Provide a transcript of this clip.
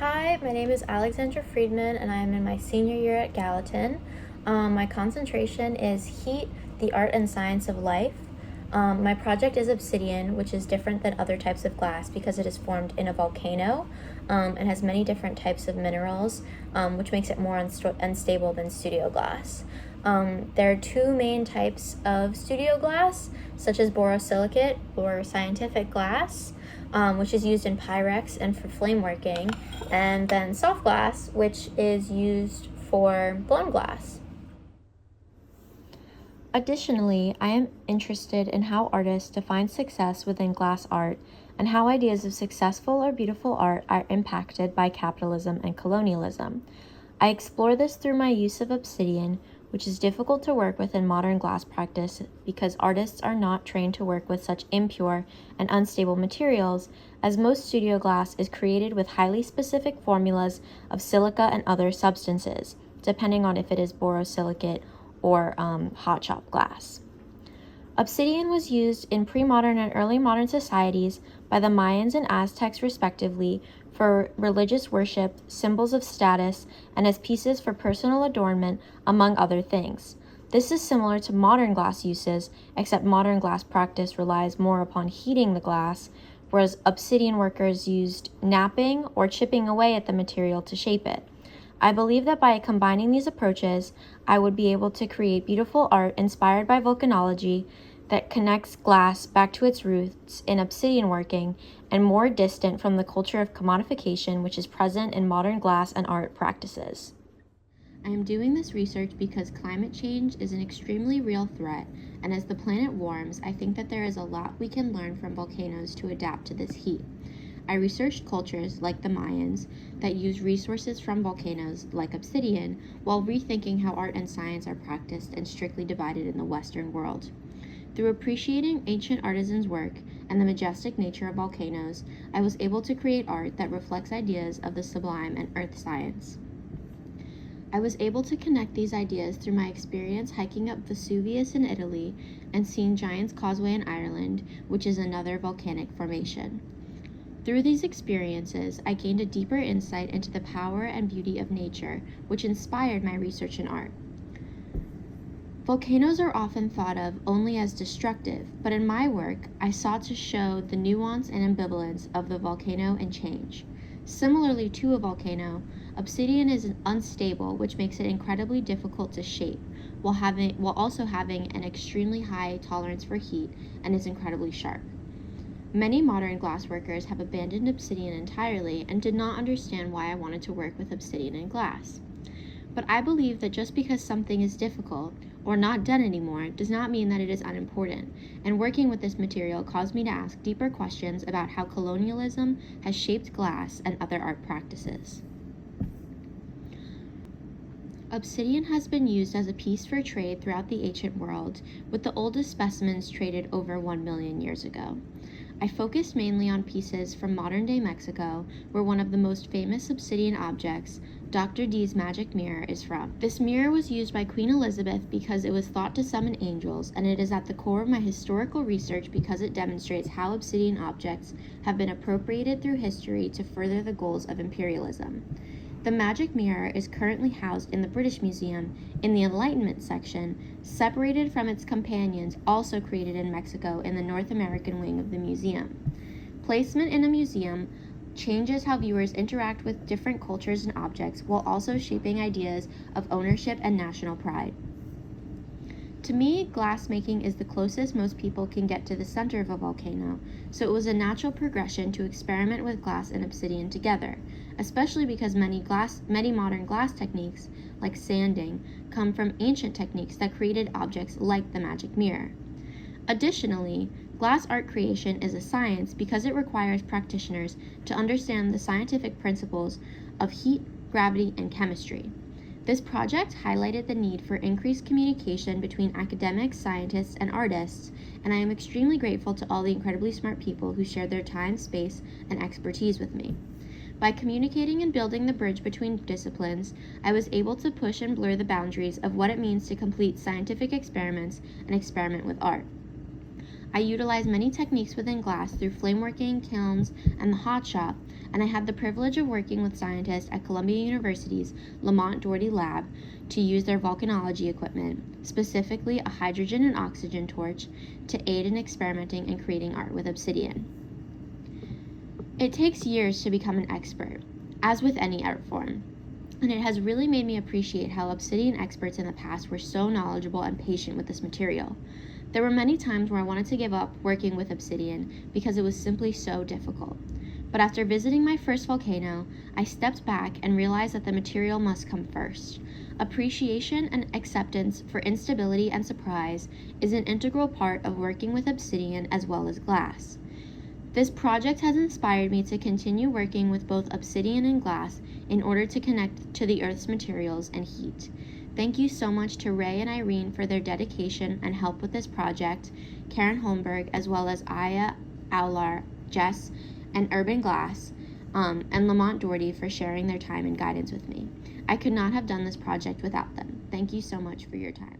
Hi, my name is Alexandra Friedman, and I am in my senior year at Gallatin. My concentration is Heat, the Art and Science of Life. My project is Obsidian, which is different than other types of glass because it is formed in a volcano and has many different types of minerals, which makes it more unstable than studio glass. There are two main types of studio glass, such as borosilicate or scientific glass, which is used in Pyrex and for flame working, and then soft glass, which is used for blown glass. Additionally, I am interested in how artists define success within glass art and how ideas of successful or beautiful art are impacted by capitalism and colonialism. I explore this through my use of obsidian, which is difficult to work with in modern glass practice because artists are not trained to work with such impure and unstable materials, as most studio glass is created with highly specific formulas of silica and other substances, depending on if it is borosilicate or hot chop glass. Obsidian was used in pre-modern and early modern societies by the Mayans and Aztecs respectively for religious worship, symbols of status, and as pieces for personal adornment, among other things. This is similar to modern glass uses, except modern glass practice relies more upon heating the glass, whereas obsidian workers used knapping or chipping away at the material to shape it. I believe that by combining these approaches, I would be able to create beautiful art inspired by volcanology that connects glass back to its roots in obsidian working and more distant from the culture of commodification which is present in modern glass and art practices. I am doing this research because climate change is an extremely real threat, and as the planet warms, I think that there is a lot we can learn from volcanoes to adapt to this heat. I researched cultures, like the Mayans, that use resources from volcanoes, like obsidian, while rethinking how art and science are practiced and strictly divided in the Western world. Through appreciating ancient artisans' work and the majestic nature of volcanoes, I was able to create art that reflects ideas of the sublime and earth science. I was able to connect these ideas through my experience hiking up Vesuvius in Italy and seeing Giant's Causeway in Ireland, which is another volcanic formation. Through these experiences, I gained a deeper insight into the power and beauty of nature, which inspired my research in art. Volcanoes are often thought of only as destructive, but in my work, I sought to show the nuance and ambivalence of the volcano and change. Similarly to a volcano, obsidian is unstable, which makes it incredibly difficult to shape, while also having an extremely high tolerance for heat and is incredibly sharp. Many modern glassworkers have abandoned obsidian entirely and did not understand why I wanted to work with obsidian and glass. But I believe that just because something is difficult or not done anymore does not mean that it is unimportant, and working with this material caused me to ask deeper questions about how colonialism has shaped glass and other art practices. Obsidian has been used as a piece for trade throughout the ancient world, with the oldest specimens traded over 1 million years ago. I focused mainly on pieces from modern-day Mexico, where one of the most famous obsidian objects, Dr. D's magic mirror, is from. This mirror was used by Queen Elizabeth because it was thought to summon angels, and it is at the core of my historical research because it demonstrates how obsidian objects have been appropriated through history to further the goals of imperialism. The magic mirror is currently housed in the British Museum in the Enlightenment section, separated from its companions also created in Mexico in the North American wing of the museum. Placement in a museum changes how viewers interact with different cultures and objects while also shaping ideas of ownership and national pride. To me, glassmaking is the closest most people can get to the center of a volcano, so it was a natural progression to experiment with glass and obsidian together, especially because many modern glass techniques, like sanding, come from ancient techniques that created objects like the magic mirror. Additionally, glass art creation is a science because it requires practitioners to understand the scientific principles of heat, gravity, and chemistry. This project highlighted the need for increased communication between academics, scientists, and artists, and I am extremely grateful to all the incredibly smart people who shared their time, space, and expertise with me. By communicating and building the bridge between disciplines, I was able to push and blur the boundaries of what it means to complete scientific experiments and experiment with art. I utilize many techniques within glass through flameworking, kilns, and the hot shop, and I had the privilege of working with scientists at Columbia University's Lamont Doherty lab to use their volcanology equipment, specifically a hydrogen and oxygen torch, to aid in experimenting and creating art with obsidian. It takes years to become an expert, as with any art form, and it has really made me appreciate how obsidian experts in the past were so knowledgeable and patient with this material. There were many times where I wanted to give up working with obsidian because it was simply so difficult. But after visiting my first volcano, I stepped back and realized that the material must come first. Appreciation and acceptance for instability and surprise is an integral part of working with obsidian as well as glass. This project has inspired me to continue working with both obsidian and glass in order to connect to the Earth's materials and heat. Thank you so much to Ray and Irene for their dedication and help with this project, Karen Holmberg, as well as Aya, Aular, Jess, and Urban Glass, and Lamont Doherty for sharing their time and guidance with me. I could not have done this project without them. Thank you so much for your time.